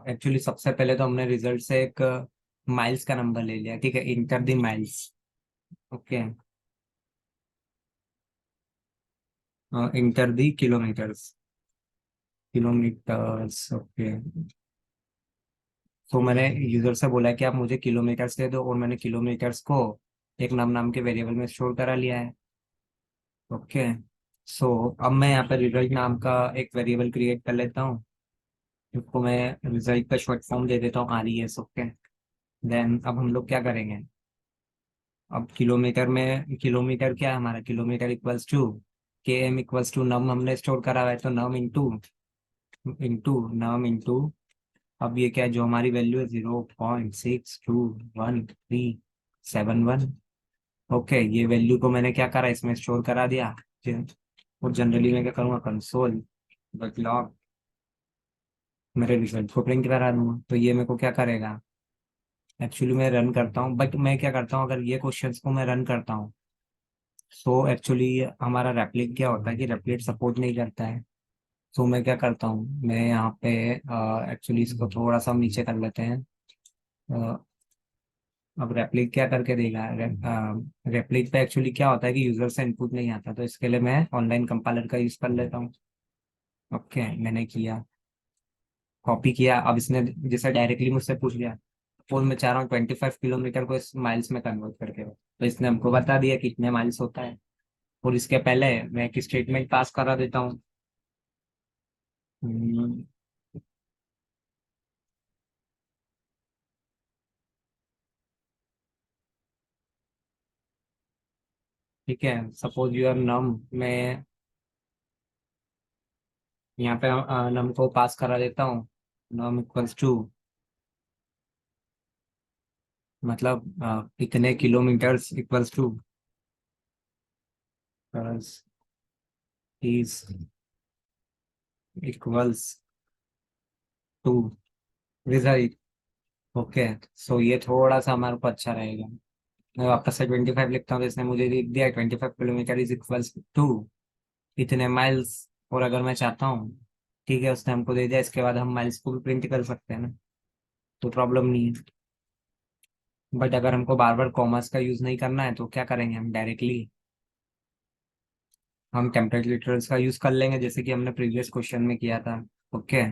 एक्चुअली सबसे पहले तो हमने रिजल्ट से एक माइल्स का नंबर ले लिया। ठीक है, enter the miles. Okay, enter the kilometres. Kilometres, okay. तो मैंने यूजर से बोला कि आप मुझे किलोमीटर्स दे दो, और मैंने किलोमीटर्स को एक नाम नाम के वेरिएबल में स्टोर करा लिया है। ओके। सो अब मैं यहाँ पे रिजल्ट नाम का एक वेरिएबल क्रिएट कर लेता हूँ, जिसको मैं रिजल्ट का शॉर्ट फॉर्म दे देता हूँ RES। ओके। देन अब हम लोग क्या करेंगे, अब किलोमीटर में, किलोमीटर क्या है हमारा, kilometre equals to KM equals to num हमने स्टोर करा हुआ है, तो num into into num into, अब ये क्या है, जो हमारी वैल्यू है 0.621371। ओके, ये वैल्यू को मैंने क्या करा, इसमें स्टोर करा दिया। और जनरली मैं क्या करूँगा, कंसोल डॉट लॉग मेरे रिजल्ट को प्रिंट करा दूंगा, तो ये मेरे को क्या करेगा, एक्चुअली मैं रन करता हूँ, बट मैं क्या करता हूँ, अगर ये क्वेश्चंस को मैं रन करता हूँ, सो एक्चुअली हमारा रेप्लिक क्या होता है कि रेप्लिक सपोर्ट नहीं करता है। तो मैं क्या करता हूँ, मैं यहाँ पे एक्चुअली इसको थोड़ा सा नीचे कर लेते हैं। अ, अब रेप्लिक क्या करके देगा, रेप्लिक पे एक्चुअली क्या होता है कि यूजर से इनपुट नहीं आता, तो इसके लिए मैं ऑनलाइन कंपाइलर का यूज कर लेता हूँ। ओके, मैंने किया, कॉपी किया। अब इसने जैसे डायरेक्टली मुझसे पूछ लिया, फोन में चाह रहा हूँ 25 किलोमीटर को इस माइल्स में कन्वर्ट करके दो, तो इसने हमको बता दिया कितने माइल्स होता है। और इसके पहले मैं एक स्टेटमेंट पास करा देता हूँ। हम्म, ठीक है, सपोज यूर नम, मैं यहाँ पे नम को पास करा देता हूँ, नम इक्वल्स टू, मतलब कितने kilometres equals to is equals to result. Okay, so ये थोड़ा सा हमारे को अच्छा रहेगा। मैं वापस से 25 लिखता हूँ, तो इसने मुझे लिख दिया 25 किलोमीटर इज इक्वल्स टू इतने माइल्स। और अगर मैं चाहता हूँ, ठीक है, उसने हमको दे दिया, इसके बाद हम माइल्स को भी प्रिंट कर सकते हैं ना, तो प्रॉब्लम नहीं है। बट अगर हमको बार बार कॉमर्स का यूज नहीं करना है, तो क्या करेंगे, हम डायरेक्टली हम टेम्परेचर का यूज कर लेंगे, जैसे कि हमने प्रीवियस क्वेश्चन में किया था। ओके।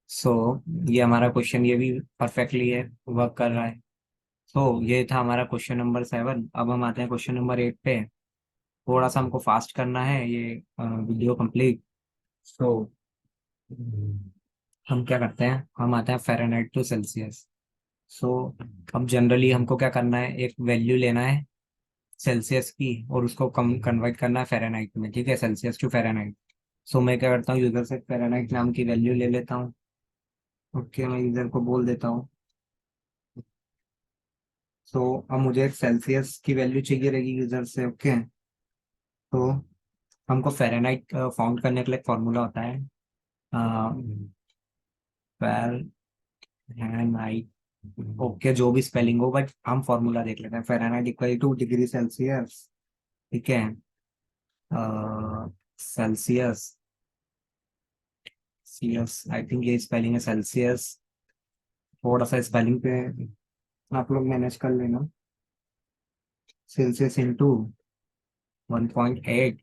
सो ये हमारा क्वेश्चन, ये भी परफेक्टली है, वर्क कर रहा है। तो ये था हमारा क्वेश्चन नंबर 7। अब हम आते हैं क्वेश्चन नंबर 8 पे। थोड़ा सा हमको फास्ट करना है ये वीडियो कंप्लीट। सो हम क्या करते हैं, हम आते हैं फ़ारेनहाइट टू सेल्सियस। सो अब जनरली हमको क्या करना है, एक वैल्यू लेना है सेल्सियस की, और उसको कम कन्वर्ट करना है फ़ारेनहाइट में, ठीक है, सेल्सियस टू फ़ारेनहाइट। सो मैं क्या करता हूँ, यूजर से फ़ारेनहाइट नाम की वैल्यू ले लेता हूँ। ओके, मैं यूजर को बोल देता हूँ। सो अब मुझे एक सेल्सियस की वैल्यू चाहिए रहेगी यूजर से। ओके। तो हमको फ़ारेनहाइट फाउंड करने के लिए फॉर्मूला होता है, फ़ारेनहाइट। ओके, जो भी स्पेलिंग हो, बट हम फॉर्मूला देख लेते हैं, Fahrenheit equal two degree Celsius. ठीक है, सेल्सियस, सीएस, आई थिंक ये स्पेलिंग है सेल्सियस। थोड़ा सा स्पेलिंग पे आप लोग मैनेज कर लेना। सेल्सियस इंटू 1.8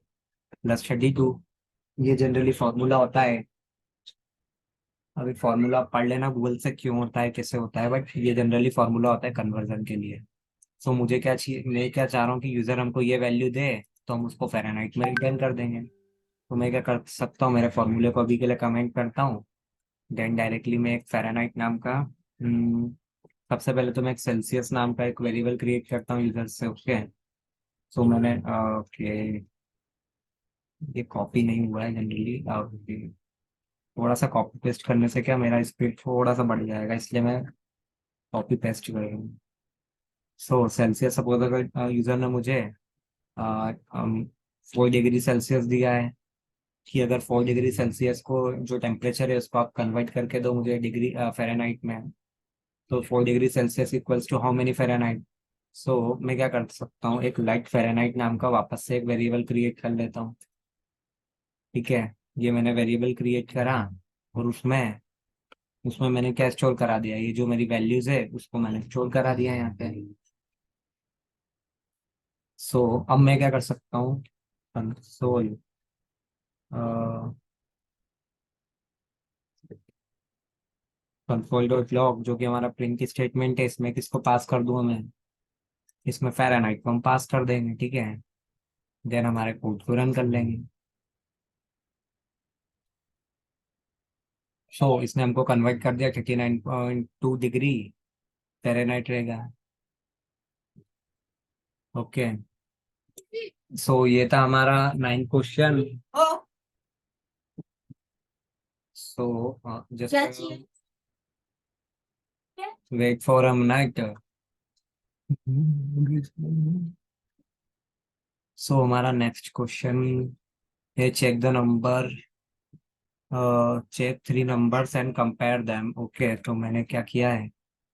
प्लस 32, ये जनरली फॉर्मूला होता है। अभी फॉर्मूला पढ़ लेना गूगल से, क्यों होता है कैसे होता है, बट ये जनरली फॉर्मूला होता है कन्वर्जन के लिए। सो मुझे क्या चाहिए, मैं क्या चाह रहा हूँ कि यूजर हमको ये वैल्यू दे, तो हम उसको फ़ारेनहाइट में रिटर्न कर देंगे। तो मैं क्या कर सकता हूँ, मेरे फॉर्मूले को अभी के लिए कमेंट करता हूँ। देन डायरेक्टली मैं एक फ़ारेनहाइट नाम का, सबसे पहले तो मैं एक सेल्सियस नाम का एक वेरिएबल क्रिएट करता हूँ यूजर से। ओके। सो मैंने, ओके, ये कॉपी नहीं हुआ है जनरली। ओके, थोड़ा सा कॉपी पेस्ट करने से क्या मेरा स्पीड थोड़ा सा बढ़ जाएगा, इसलिए मैं कॉपी पेस्ट कर रहा हूँ। सो सेल्सियस, सपोज अगर यूजर ने मुझे 4 डिग्री सेल्सियस दिया है, कि अगर 4 डिग्री सेल्सियस को, जो टेम्परेचर है उसको आप कन्वर्ट करके दो मुझे डिग्री फ़ारेनहाइट में, तो 4 degree Celsius equals to how many Fahrenheit. So मैं क्या कर सकता हूँ, एक लाइट फ़ारेनहाइट नाम का वापस से एक वेरिएबल क्रिएट कर लेता हूँ। ठीक है, ये मैंने वेरिएबल क्रिएट करा, और उसमें उसमें मैंने क्या स्टोर करा दिया, ये जो मेरी वैल्यूज है उसको मैंने स्टोर करा दिया है यहाँ पे। सो अब मैं क्या कर सकता हूँ, कंसोल कंसोल डॉट लॉग जो कि हमारा प्रिंट स्टेटमेंट है, इसमें किसको पास कर दूं मैं? इसमें फ़ारेनहाइट को हम पास कर देंगे, ठीक है। देन हमारे कोड को रन कर लेंगे। सो इसने हमको कन्वर्ट कर दिया, 39.2 डिग्री फ़ारेनहाइट रहेगा। ओके। सो ये था हमारा 9 question. So just wait for a minute. So हमारा नेक्स्ट क्वेश्चन है, check the number, check 3 numbers and compare them. Okay, तो मैंने क्या किया है,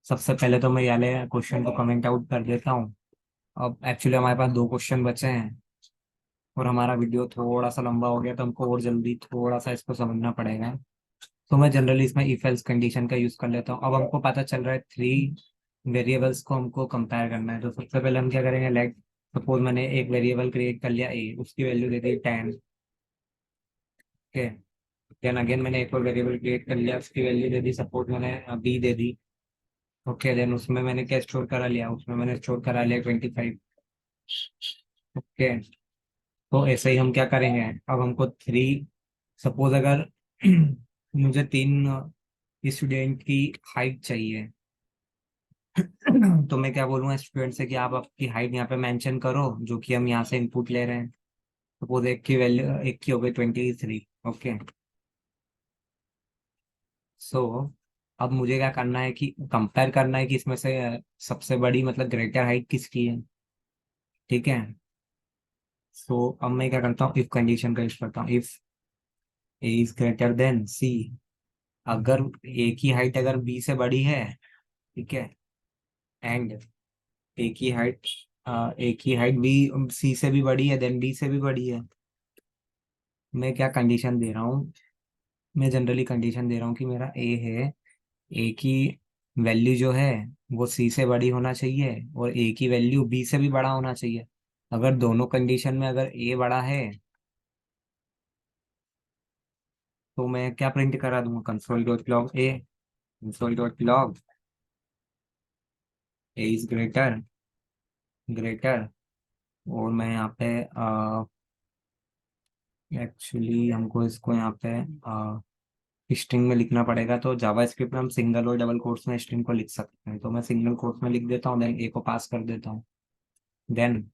सबसे पहले तो मैं ये वाले क्वेश्चन को कमेंट आउट कर देता हूँ। अब एक्चुअली हमारे पास 2 क्वेश्चन बचे हैं और हमारा वीडियो थोड़ा सा लंबा हो गया, तो हमको और जल्दी थोड़ा सा इसको समझना पड़ेगा। तो मैं जनरली इसमें इफ एल्स कंडीशन का यूज कर लेता हूँ। अब हमको पता चल रहा है 3 वेरिएबल्स को हमको कंपेयर करना है। तो सबसे पहले हम क्या करेंगे, लेट सपोज मैंने एक वेरिएबल क्रिएट कर लिया ए, उसकी वैल्यू दे दी 10। ओके। देन अगेन मैंने एक और वेरिएबल क्रिएट कर लिया, उसकी वैल्यू दे दी, सपोज मैंने बी दे दी। ओके। देन उसमें मैंने क्या स्टोर करा लिया, उसमें मैंने स्टोर करा लिया 25। ओके। तो ऐसे ही हम क्या करेंगे, अब हमको सपोज अगर मुझे 3 स्टूडेंट की हाइट चाहिए, तो मैं क्या बोलूँगा स्टूडेंट से कि आप आपकी हाइट यहाँ पे मेंशन करो, जो कि हम यहाँ से इनपुट ले रहे हैं। सपोज एक की वैल्यू, एक की हो गई 23। ओके। सो अब मुझे क्या करना है कि कंपेयर करना है कि इसमें से सबसे बड़ी मतलब ग्रेटर हाइट किसकी है, ठीक है। सो अब मैं क्या करता हूँ, इफ कंडीशन का यूज करता हूँ, if A is greater than C. अगर ए की हाइट अगर बी से बड़ी है, ठीक है, एंड ए की हाइट ए की हाइट बी सी से भी बड़ी है, देन बी से भी बड़ी है। मैं क्या कंडीशन दे रहा हूँ, मैं जनरली कंडीशन दे रहा हूँ कि मेरा ए है, ए की वैल्यू जो है वो सी से बड़ी होना चाहिए और ए की वैल्यू बी से भी बड़ा होना चाहिए। अगर दोनों कंडीशन में अगर ए बड़ा है, तो मैं क्या प्रिंट करा दूंगा, console dot log A, console dot log A is greater, greater. और मैं यहाँ पे एक्चुअली हमको इसको यहाँ पे स्ट्रिंग में लिखना पड़ेगा, तो जावा स्क्रिप्ट में हम सिंगल और डबल कोट्स में स्ट्रिंग को लिख सकते हैं। तो मैं सिंगल कोट्स में लिख देता हूँ, देन ए को पास कर देता हूँ। देन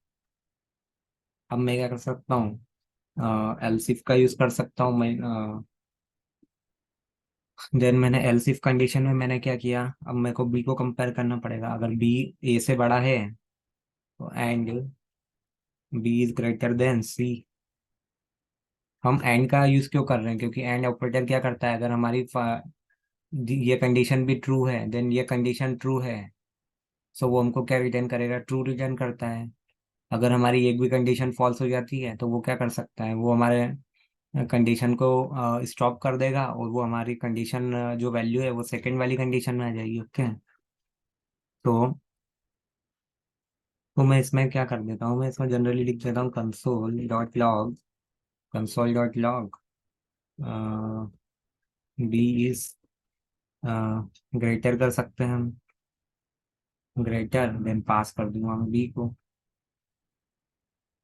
अब मैं क्या कर सकता हूँ, एलसिफ का यूज कर सकता हूँ मैं। देन मैंने एलसिफ कंडीशन में मैंने क्या किया, अब मेरे को बी को कंपेयर करना पड़ेगा। अगर बी ए से बड़ा है, तो and B is greater than C. हम एंड का यूज क्यों कर रहे हैं, क्योंकि एंड ऑपरेटर क्या करता है, अगर हमारी ये कंडीशन भी ट्रू है, देन ये कंडीशन ट्रू है, सो वो हमको क्या रिटर्न करेगा, ट्रू रिटर्न करता है। अगर हमारी एक भी कंडीशन फॉल्स हो जाती है, तो वो क्या कर सकता है, वो हमारे कंडीशन को स्टॉप कर देगा और वो हमारी कंडीशन जो वैल्यू है वो सेकंड वाली कंडीशन में आ जाएगी। ओके। तो मैं इसमें क्या कर देता हूँ, मैं इसमें जनरली लिख देता हूँ console dot log B is greater कर सकते हैं हम, ग्रेटर, देन पास कर दूंगा मैं बी को।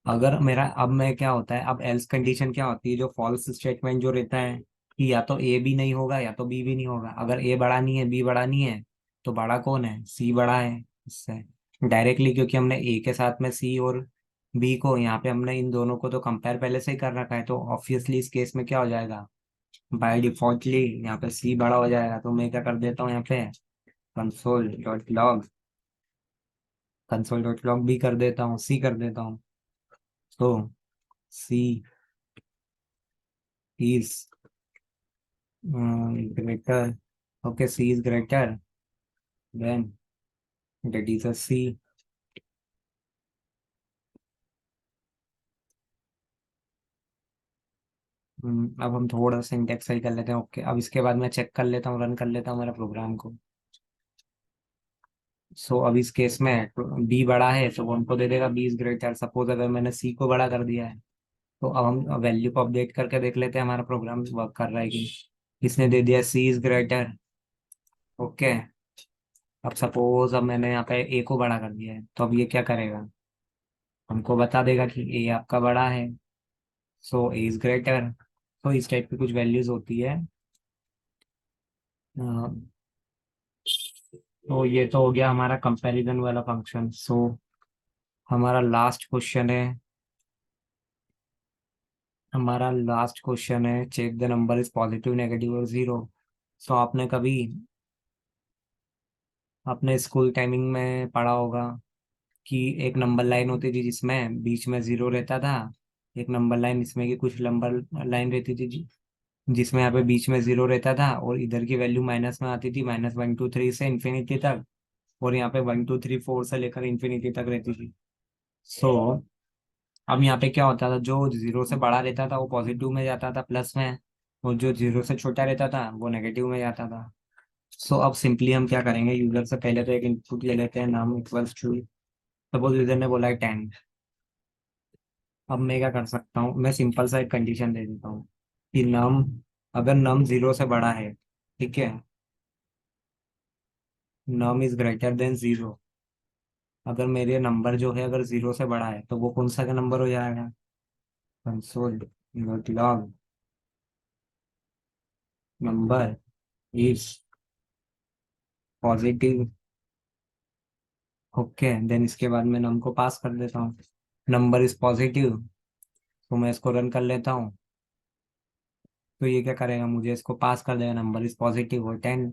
अगर मेरा अब मैं क्या होता है, अब एल्स कंडीशन क्या होती है, जो फॉल्स स्टेटमेंट जो रहता है कि या तो ए भी नहीं होगा या तो बी भी नहीं होगा। अगर ए बड़ा नहीं है, बी बड़ा नहीं है, तो बड़ा कौन है, सी बड़ा है इससे डायरेक्टली, क्योंकि हमने ए के साथ में सी और बी को यहाँ पे हमने इन दोनों को तो कंपेयर पहले से ही कर रखा है, तो ऑब्वियसली इस केस में क्या हो जाएगा, बाय डिफॉल्टली यहाँ पे सी बड़ा हो जाएगा। तो मैं क्या कर देता हूँ यहाँ पे, console dot log, console dot log B कर देता हूँ, सी कर देता हूँ। तो C is greater, okay, C is greater, then that is a C। अब हम थोड़ा सा सिंटेक्स सही कर लेते हैं। ओके, अब इसके बाद मैं चेक कर लेता हूँ, रन कर लेता हूँ मेरा प्रोग्राम को। सो अब इस केस में बी बड़ा है, तो वो हमको दे देगा बी इज ग्रेटर। सपोज अगर मैंने सी को बड़ा कर दिया है, तो अब हम वैल्यू को अपडेट करके देख लेते हैं हमारा प्रोग्राम वर्क कर रहा है कि नहीं। इसने दे दिया सी इज ग्रेटर, ओके। अब सपोज अब मैंने यहाँ पे ए को बड़ा कर दिया है, तो अब ये क्या करेगा, हमको बता देगा कि ए आपका बड़ा है, सो ए इज ग्रेटर। तो इस टाइप की कुछ वैल्यूज होती है। अ, तो ये तो हो गया हमारा कंपैरिजन वाला फंक्शन। सो हमारा लास्ट क्वेश्चन है, check the number is positive, negative और जीरो। सो आपने कभी अपने स्कूल टाइमिंग में पढ़ा होगा कि एक नंबर लाइन होती थी जिसमें बीच में जीरो रहता था, एक नंबर लाइन जिसमें कि कुछ नंबर लाइन रहती थी जिसमें यहाँ पे बीच में जीरो रहता था, और इधर की वैल्यू माइनस में आती थी, -1 2 3 से इन्फिनिटी तक, और यहाँ पे 1 2 3 4 से लेकर इन्फिनिटी तक रहती थी। सो अब यहाँ पे क्या होता था, जो जीरो से बड़ा रहता था वो पॉजिटिव में जाता था, प्लस में, और जो जीरो से छोटा रहता था वो नेगेटिव में जाता था। सो अब सिंपली हम क्या करेंगे, यूजर से पहले तो एक इनपुट ले लेते हैं, नाम इक्वल्स टू, सपोज यूजर ने बोला है 10। अब मैं क्या कर सकता हूँ, मैं सिंपल सा एक कंडीशन दे देता हूँ कि नम, अगर नम जीरो से बड़ा है, ठीक है, num is greater than zero, अगर मेरे नंबर जो है अगर जीरो से बड़ा है तो वो कौन सा का नंबर हो जाएगा, console dot log number is positive. Okay, then इसके बाद मैं नम को पास कर देता हूँ, नंबर इज पॉजिटिव। तो मैं इसको रन कर लेता हूँ, तो ये क्या करेगा, मुझे इसको पास कर देगा, नंबर इज पॉजिटिव और 10।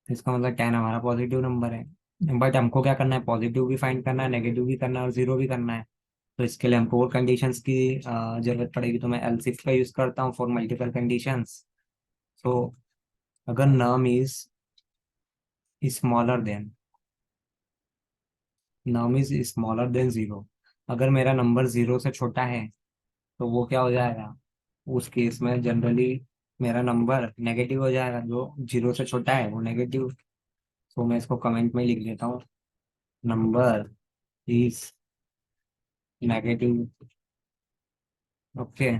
इसका मतलब 10 हमारा पॉजिटिव नंबर है। बट हमको क्या करना है, पॉजिटिव भी फाइंड करना है, नेगेटिव भी करना है और जीरो भी करना है। तो इसके लिए हमको और कंडीशंस की जरूरत पड़ेगी, तो मैं एल्स इफ का यूज करता हूँ फॉर मल्टीपल कंडीशंस। तो अगर num is smaller than, num is smaller than zero, अगर मेरा नंबर जीरो से छोटा है तो वो क्या हो जाएगा, उस केस में जनरली मेरा नंबर नेगेटिव हो जाएगा, जो जीरो से छोटा है वो नेगेटिव। तो मैं इसको कमेंट में लिख देता हूँ, number is negative. Okay,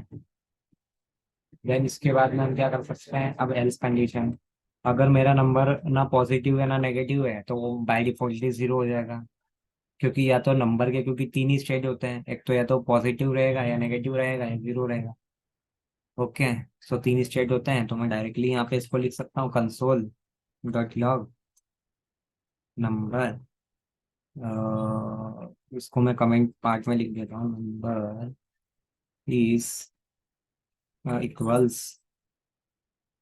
then इसके बाद में हम क्या कर सकते हैं, अब एल्स कंडीशन, अगर मेरा नंबर ना पॉजिटिव है ना नेगेटिव है तो वो बाय डिफॉल्ट जीरो हो जाएगा, क्योंकि या तो नंबर के, क्योंकि तीन ही स्टेट होते हैं, एक तो या तो पॉजिटिव रहेगा या नेगेटिव रहेगा या जीरो रहेगा। ओके, सो तीन स्टेट होते हैं, तो मैं डायरेक्टली यहाँ पे इसको लिख सकता हूँ, कंसोल डॉट लॉग नंबर, इसको मैं कमेंट पार्ट में लिख देता हूँ, number is equals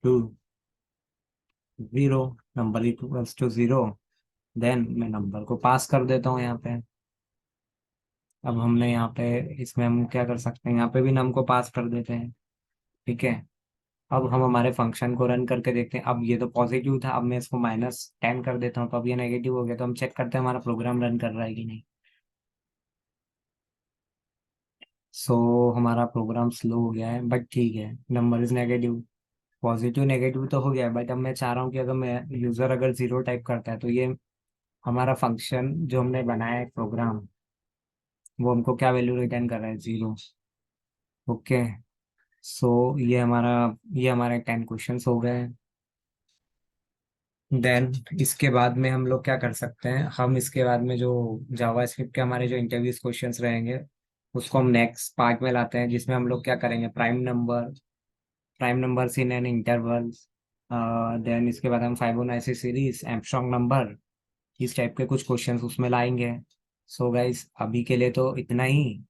to zero, number equals to zero, then मैं नंबर को पास कर देता हूँ यहाँ पे। अब हमने यहाँ पे, इसमें हम क्या कर सकते हैं, यहाँ पे भी नम को पास कर देते हैं, ठीक है। अब हम हमारे फंक्शन को रन करके देखते हैं, अब ये तो पॉजिटिव था, अब मैं इसको -10 कर देता हूँ, तो अब ये नेगेटिव हो गया, तो हम चेक करते हैं हमारा प्रोग्राम रन कर रहा है कि नहीं। सो हमारा प्रोग्राम स्लो हो गया है, बट ठीक है, number is negative, positive negative तो हो गया है, बट अब मैं चाह रहा हूँ कि अगर मैं यूजर अगर जीरो टाइप करता है तो ये हमारा फंक्शन जो हमने बनाया है प्रोग्राम, वो हमको क्या वैल्यू रिटर्न कर रहा है, जीरो। ओके, सो ये हमारे 10 क्वेश्चंस हो गए। देन इसके बाद में हम लोग क्या कर सकते हैं, हम इसके बाद में जो जावा स्क्रिप्ट के हमारे जो इंटरव्यूज क्वेश्चंस रहेंगे उसको हम नेक्स्ट पार्ट में लाते हैं, जिसमें हम लोग क्या करेंगे, prime number in an interval, then इसके बाद हम फाइबोनाची सीरीज, एर्मस्ट्रॉन्ग नंबर, इस टाइप के कुछ क्वेश्चंस उसमें लाएंगे। सो गाइस अभी के लिए तो इतना ही,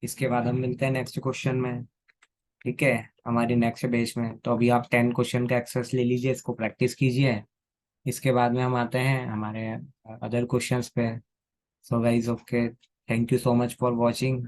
इसके बाद हम मिलते हैं नेक्स्ट क्वेश्चन में, ठीक है, हमारी नेक्स्ट बेच में। तो अभी आप 10 क्वेश्चन का एक्सेस ले लीजिए, इसको प्रैक्टिस कीजिए, इसके बाद में हम आते हैं हमारे अदर क्वेश्चंस पे। So guys okay, thank you so much for watching.